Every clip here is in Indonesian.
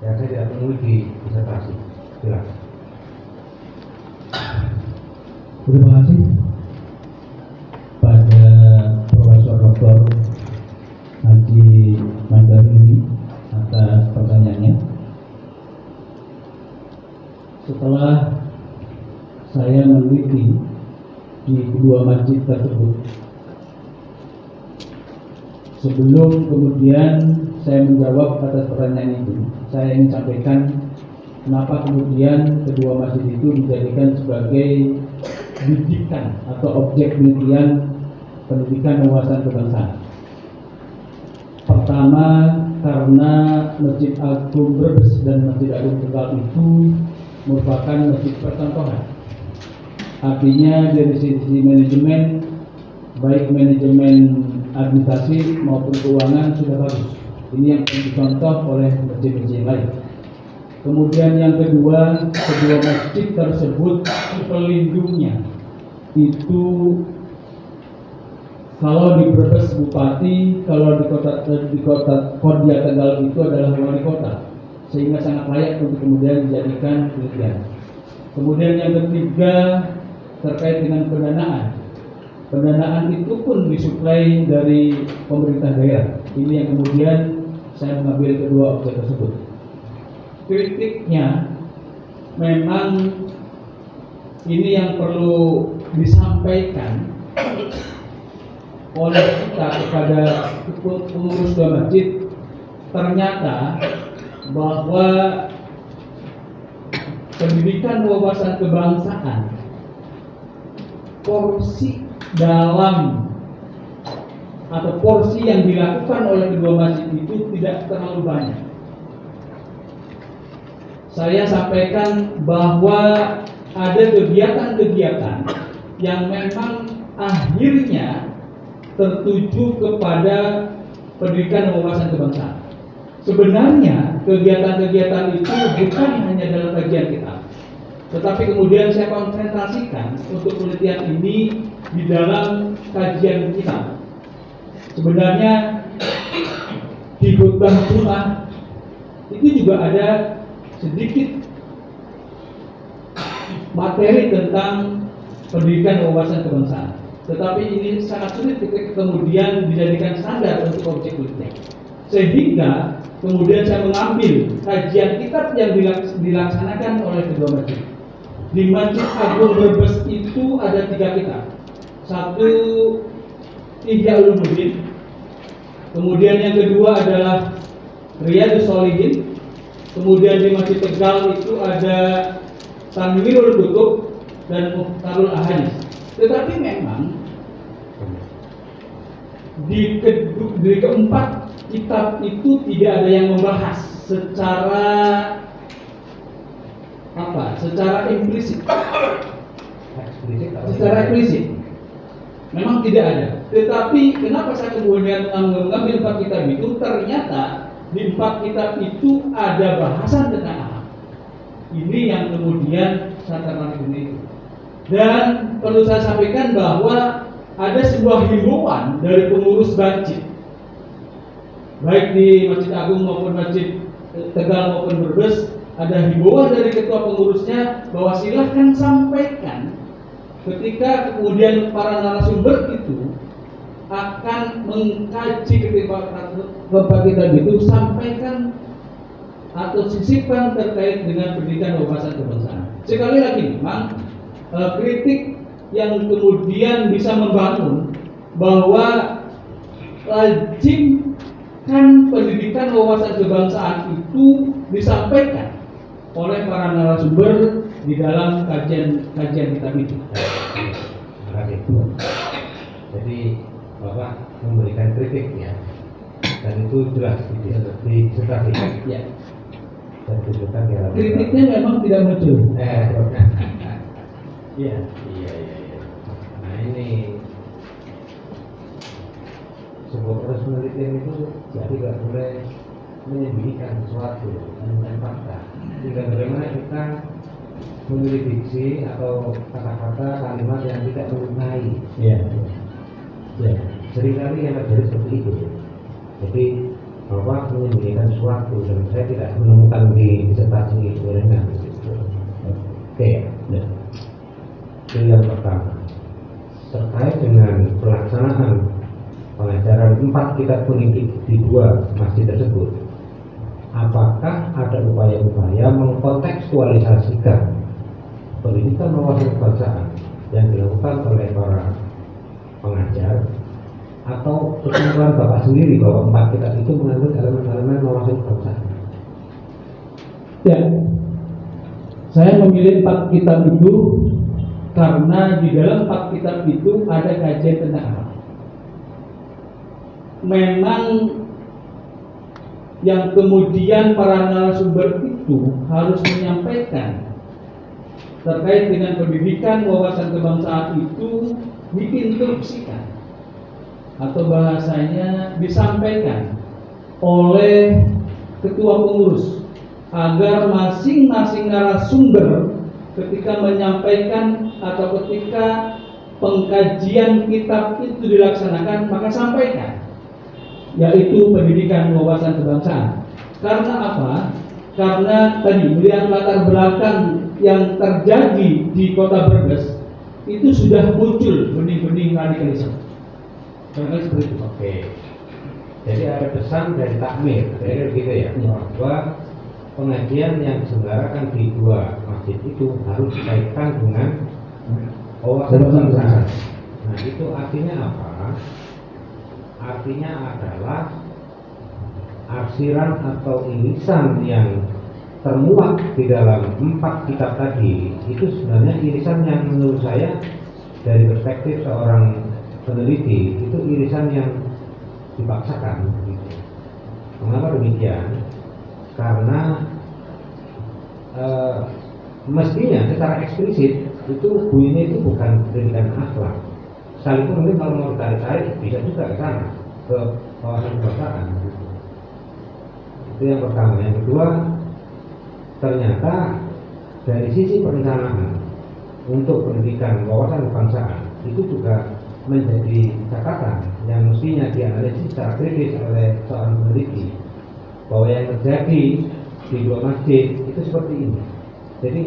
yang saya tidak temui di disertasi. Silakan. Terima kasih pada Profesor Dr. Haji Mandaruni atas pertanyaannya. Setelah saya meneliti di kedua masjid tersebut, sebelum kemudian saya menjawab atas pertanyaan itu, saya ingin sampaikan kenapa kemudian kedua masjid itu dijadikan sebagai didikan atau objek penelitian pendidikan wawasan kebangsaan. Pertama, karena Masjid Agung Brebes dan Masjid Agung Tegal itu merupakan masjid percontohan. Artinya dari sisi manajemen, baik manajemen administrasi maupun keuangan sudah bagus. Ini yang dicontoh oleh masjid-masjid yang lain. Kemudian yang kedua masjid tersebut pelindungnya itu kalau di Brebes bupati, kalau di kota Kodia Tegal itu adalah wali kota, sehingga sangat layak untuk kemudian dijadikan penelitian. Kemudian yang ketiga terkait dengan pendanaan. Pendanaan itu pun disuplai dari pemerintah daerah. Ini yang kemudian saya mengambil kedua objek tersebut. Kritiknya memang ini yang perlu disampaikan oleh kita kepada pengurus dua masjid. Ternyata bahwa pendidikan wawasan kebangsaan porsi dalam atau porsi yang dilakukan oleh kedua masjid itu tidak terlalu banyak. Saya sampaikan bahwa ada kegiatan-kegiatan yang memang akhirnya tertuju kepada pendidikan wawasan kebangsaan. Sebenarnya kegiatan-kegiatan itu bukan hanya dalam kajian kita, tetapi kemudian saya konsentrasikan untuk penelitian ini di dalam kajian kita. Sebenarnya di khutbah Jumat itu juga ada sedikit materi tentang pendidikan wawasan kebangsaan, tetapi ini sangat sulit kemudian dijadikan standar untuk objek penelitian. Sehingga kemudian saya mengambil kajian kitab yang dilaksanakan oleh kedua masjid. Di Masjid Agung Brebes itu ada 3 kitab. Satu Ihya Ulumuddin, kemudian yang kedua adalah Riyadhus Shalihin, kemudian di Masjid Tegal itu ada Tanwirul Kutub dan Mukhtarul Ahadits. Tetapi memang di keempat kitab itu tidak ada yang membahas secara implisit, secara eksplisit. Memang tidak ada. Tetapi kenapa saya kemudian mengambil 4 kitab itu? Ternyata di 4 kitab itu ada bahasan tentang alam. Ini yang kemudian saya tertarik itu. Dan perlu saya sampaikan bahwa ada sebuah himbauan dari pengurus masjid, baik di Masjid Agung maupun Masjid Tegal maupun Brebes, ada himbauan dari ketua pengurusnya bahwa silahkan sampaikan ketika kemudian para narasumber itu akan mengkaji keempat kitab itu, sampaikan atau sisipkan terkait dengan pendidikan wawasan kebangsaan. Sekali lagi, memang kritik yang kemudian bisa membangun bahwa lazimkan pendidikan wawasan kebangsaan itu disampaikan oleh para narasumber di dalam kajian kitab itu. Terima kasih. Jadi Bapak memberikan kritik ya, dan itu jelas disertasikan. Ya. Dan disebutkan di dalam Kritiknya memang tidak muncul. Iya. Nah ini sebuah proses penelitian itu jadi nggak boleh menyembunyikan sesuatu dan fakta. Sehingga bagaimana kita memilih diksi atau kata-kata kalimat yang tidak melukai. Ya. Seringkali yang terjadi seperti itu. Jadi bahwa menyembunyikan sesuatu, dan saya tidak menemukan di disertasi gorengan. Oke, ya. Itu yang pertama. Terkait dengan pelaksanaan pengajaran 4 kitab pendidik di 2 masjid tersebut, apakah ada upaya-upaya mengkontekstualisasikan pendidikan wawasan kebangsaan yang dilakukan oleh para pengajar, atau kesimpulan Bapak sendiri bahwa 4 kitab itu mengandung elemen-elemen wawasan kebangsaan? Ya, saya memilih 4 kitab itu karena di dalam 4 kitab itu ada kajian tentang akhlak. Memang yang kemudian para narasumber itu harus menyampaikan terkait dengan pendidikan wawasan kebangsaan itu diinstruksikan atau bahasanya disampaikan oleh ketua pengurus, agar masing-masing narasumber ketika menyampaikan atau ketika pengkajian kitab itu dilaksanakan, maka sampaikan, yaitu pendidikan wawasan kebangsaan. Karena apa? Karena tadi melihat latar belakang yang terjadi di Kota Brebes, itu sudah muncul benih-benih radikalisme. Seperti itu. Oke. Jadi ada pesan dari takmir, dari begitu ya, bahwa pengajian yang diselenggarakan di 2 masjid itu harus dikaitkan dengan wawasan kebangsaan. Nah, itu artinya apa? Artinya adalah arsiran atau irisan yang termuat di dalam 4 kitab tadi itu sebenarnya irisan yang menurut saya dari perspektif seorang peneliti itu irisan yang dipaksakan. Mengapa demikian? Karena mestinya secara eksplisit itu bunyinya itu bukan pendidikan akhlak. Sekalipun mungkin kalau mau ditarik-tarik bisa juga ke sana, ke wawasan kebangsaan. Itu yang pertama. Yang kedua, ternyata dari sisi perencanaan untuk pendidikan wawasan kebangsaan itu juga menjadi catatan yang mestinya dianalisis secara kritis oleh seorang peneliti, bahwa yang terjadi di 2 masjid itu seperti ini. Jadi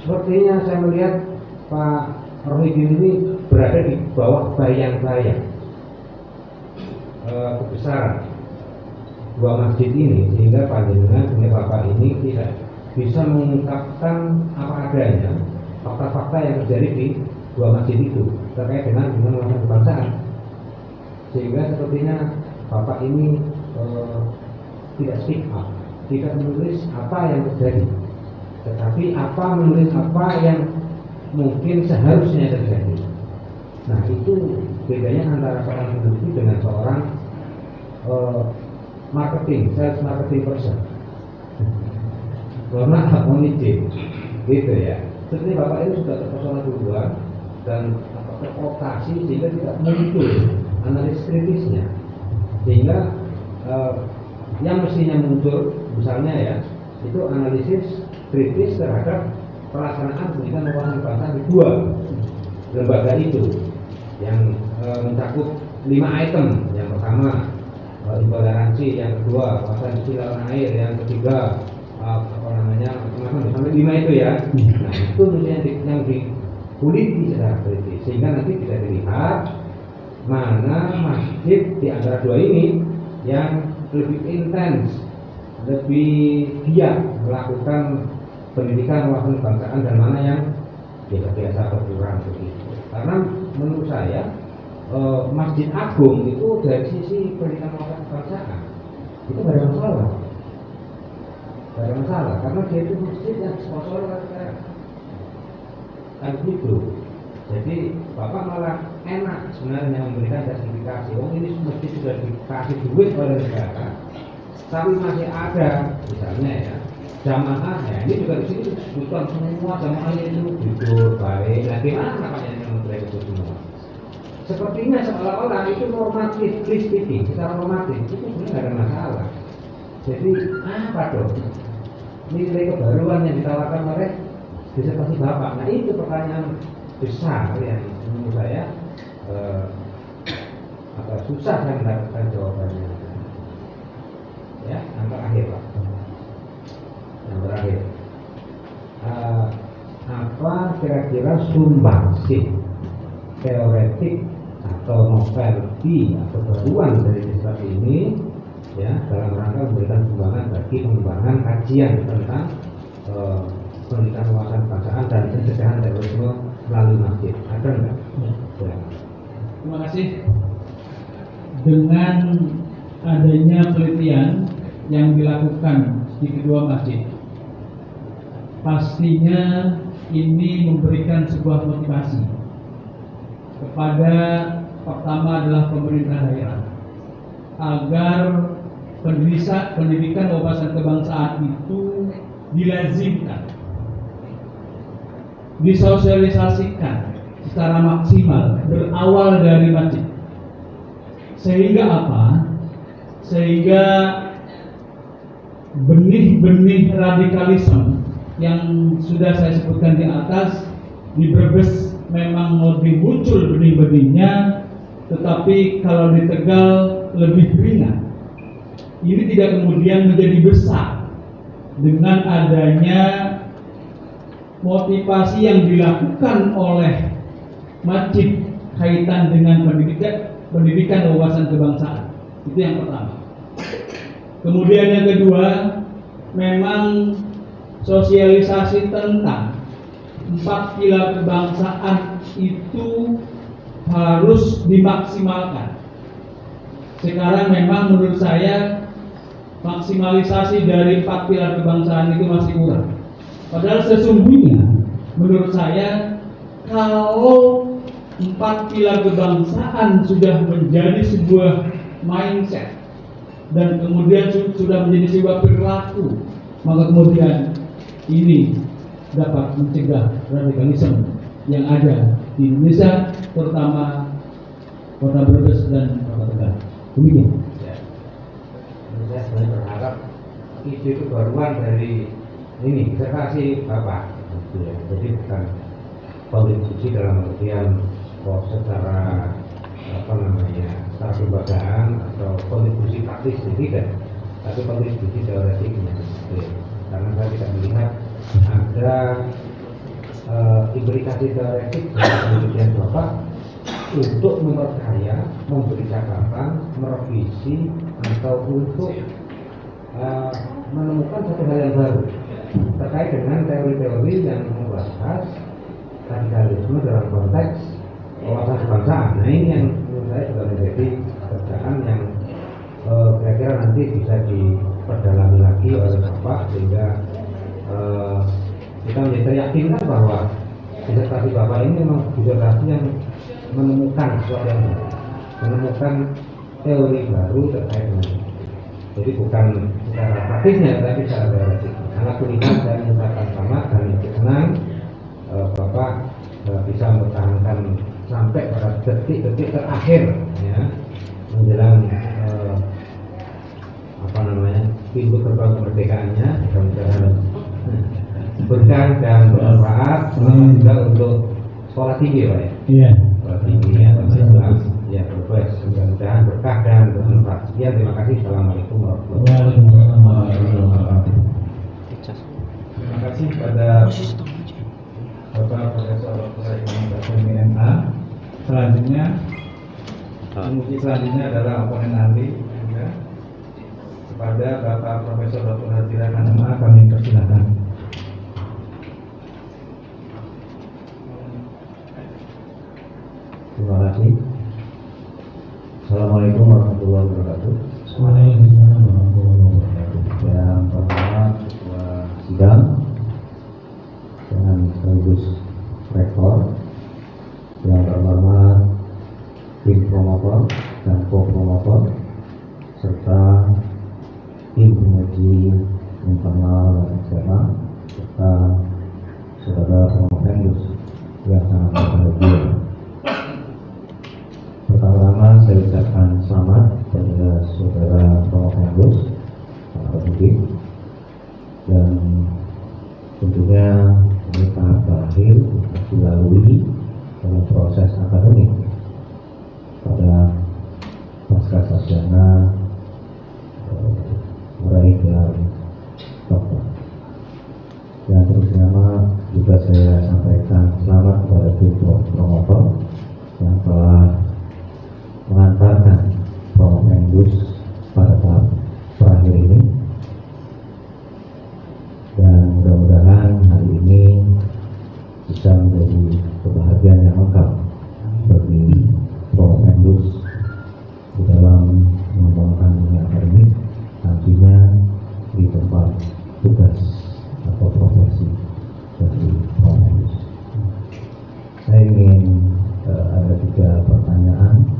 sepertinya saya melihat Pak Rohidin ini berada di bawah bayang-bayang kebesaran 2 masjid ini, sehingga panjenengan dengan Bapak ini tidak bisa mengungkapkan apa adanya fakta-fakta yang terjadi di 2 masjid itu terkait dengan wawasan kebangsaan, sehingga sepertinya Bapak ini tidak speak up, tidak menulis apa yang terjadi, tetapi menulis apa yang mungkin seharusnya terjadi. Nah, itu bedanya antara seorang peneliti dengan seorang sales marketing person. Karena mohon gitu ya. Seperti Bapak ini sudah terpesona duluan dan terprovokasi sehingga tidak muncul analisis kritisnya, sehingga yang mestinya muncul misalnya ya itu analisis kritis terhadap pelaksanaan pendidikan wawasan kebangsaan di 2 lembaga itu yang mencakup 5 item. Yang pertama intoleransi, yang kedua wawasan isi lawan air, yang ketiga sampai 5 itu ya. Nah, itu mestinya yang dikuliti secara kritis, sehingga nanti bisa dilihat mana masjid di antara 2 ini yang lebih intens, lebih giat melakukan pendidikan wawasan kebangsaan dan mana yang biasa-biasa atau kurang begitu. Karena menurut saya Masjid Agung itu dari sisi pendidikan wawasan kebangsaan itu tidak ada masalah. Tidak ada masalah karena dia itu masjid yang sponsor kan begitu. Jadi Bapak malah enak sebenarnya memberikan justifikasi. Ini masjid sudah dikasih duit oleh negara, tapi masih ada misalnya ya jamaah ya, ini juga di sini bukan semua jamaahnya itu jujur baik. Nah, gimana makanya menteri itu semua? Sepertinya seolah-olah itu normatif, free speaking, secara normatif itu sebenarnya nggak ada masalah. Jadi apa dong nilai kebaruan yang ditawarkan oleh disertasi Bapak? Nah, itu pertanyaan besar yang menurut saya agak susah saya mendapatkan jawabannya. Ya, yang terakhir Pak. Yang terakhir. Apa kira-kira sumbangsih teoretik atau novelty atau baruan dari siswa ini ya dalam rangka memberikan sumbangan bagi pengembangan kajian tentang pendidikan wawasan kebangsaan dan pencegahan terorisme melalui masjid. Ada enggak? Ya. Terima kasih. Dengan adanya penelitian yang dilakukan di kedua masjid, pastinya ini memberikan sebuah motivasi kepada pertama adalah pemerintah daerah agar pendidikan wawasan kebangsaan itu dilazimkan, disosialisasikan secara maksimal berawal dari masjid. Sehingga apa? Sehingga benih-benih radikalisme yang sudah saya sebutkan di atas di Brebes memang lebih muncul benih-benihnya, tetapi kalau di Tegal lebih ringan. Ini tidak kemudian menjadi besar dengan adanya motivasi yang dilakukan oleh masjid kaitan dengan pendidikan wawasan kebangsaan. Itu yang pertama. Kemudian yang kedua, memang sosialisasi tentang 4 pilar kebangsaan itu harus dimaksimalkan. Sekarang memang menurut saya maksimalisasi dari 4 pilar kebangsaan itu masih kurang. Padahal sesungguhnya menurut saya kalau 4 pilar kebangsaan sudah menjadi sebuah mindset dan kemudian sudah menjadi sebuah perilaku, maka kemudian ini dapat mencegah radikalisme yang ada di Indonesia, terutama Kota Brebes dan Kota Tegal. Demikian. Ya. Saya sebenarnya berharap ide itu baruan dari ini disertasi Bapak. Ya. Jadi bukan kontribusi dalam artian secara secara kelembagaan atau kontribusi praktis tidak, tapi kontribusi teoretiknya. Ya. Karena saya tidak melihat ada implikasi teoretik dari penelitian Bapak untuk memperkaya, memberi catatan, merevisi atau untuk menemukan satu hal yang baru terkait dengan teori-teori yang membahas radikalisme dalam konteks wawasan kebangsaan. Nah ini yang menurut saya juga menjadi pekerjaan yang kira-kira nanti bisa diperdalami lagi oleh Bapak sehingga kita menjadi teryakinkan bahwa disertasi Bapak ini memang disertasi yang menemukan sesuatu yang baru, menemukan teori baru terkait dengan itu. Jadi bukan secara praktisnya tapi secara teoretik. Anak tulisan saya mengucapkan selamat dan senang Bapak bisa mempertahankan sampai pada detik-detik terakhir ya menjelang pintu gerbang kemerdekaannya, mudah-mudahan berkah dan bermanfaat, juga untuk sekolah tinggi Pak ya. Iya. Sekolah tinggi atau Islam ya berbes, mudah-mudahan berkah dan bermanfaat. Sekian, terima kasih. Assalamualaikum warahmatullahi wabarakatuh. Terima kasih pada Bapak Profesor MA. Selanjutnya, penguji selanjutnya adalah oponen ahli. Kepada Bapak Profesor Dr. Hazira Kanema kami persilakan. Terima kasih. Assalamualaikum warahmatullahi wabarakatuh. Waalaikumsalam warahmatullahi wabarakatuh. Yang pertama ketua sidang dengan sekaligus rektor, yang terhormat tim promotor dan co-promotor serta tim penguji internal dan eksternal serta saudara promovenus yang sangat berbahagia. Pertama-tama saya ucapkan selamat kepada saudara promovenus Pak Budi, dan tentunya ini tahap terakhir dilalui dalam proses akademik pada pasca sarjana meraih gelar doktor. Yang terutama juga saya sampaikan selamat kepada tim promotor yang telah mengantarkan Promendus pada tahap terakhir ini, dan mudah-mudahan hari ini bisa menjadi kebahagiaan yang lengkap bagi Promendus di dalam mengembangkan dunia akademik nantinya di tempat tugas atau profesi dari Promendus. Saya ingin ada 3 pertanyaan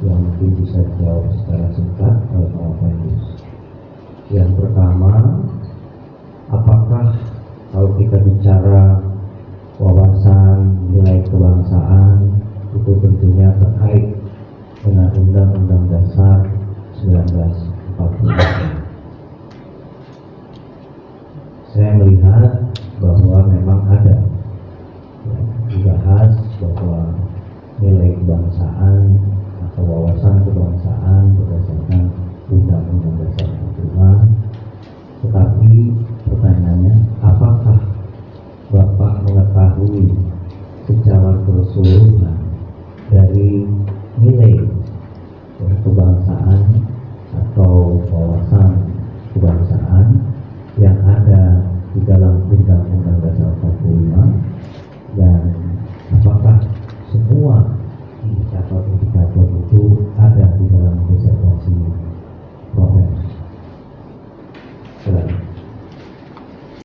yang mungkin bisa dijawab secara singkat oleh Promendus. Yang pertama, apakah kalau kita bicara wawasan nilai kebangsaan itu tentunya terkait dengan Undang-Undang Dasar 1945. Saya melihat bahwa memang ada dibahas bahwa nilai kebangsaan atau wawasan kebangsaan berdasarkan Undang-Undang Dasar 45. Tetapi pertanyaannya, apakah Bapak mengetahui secara keseluruhan dari nilai kebangsaan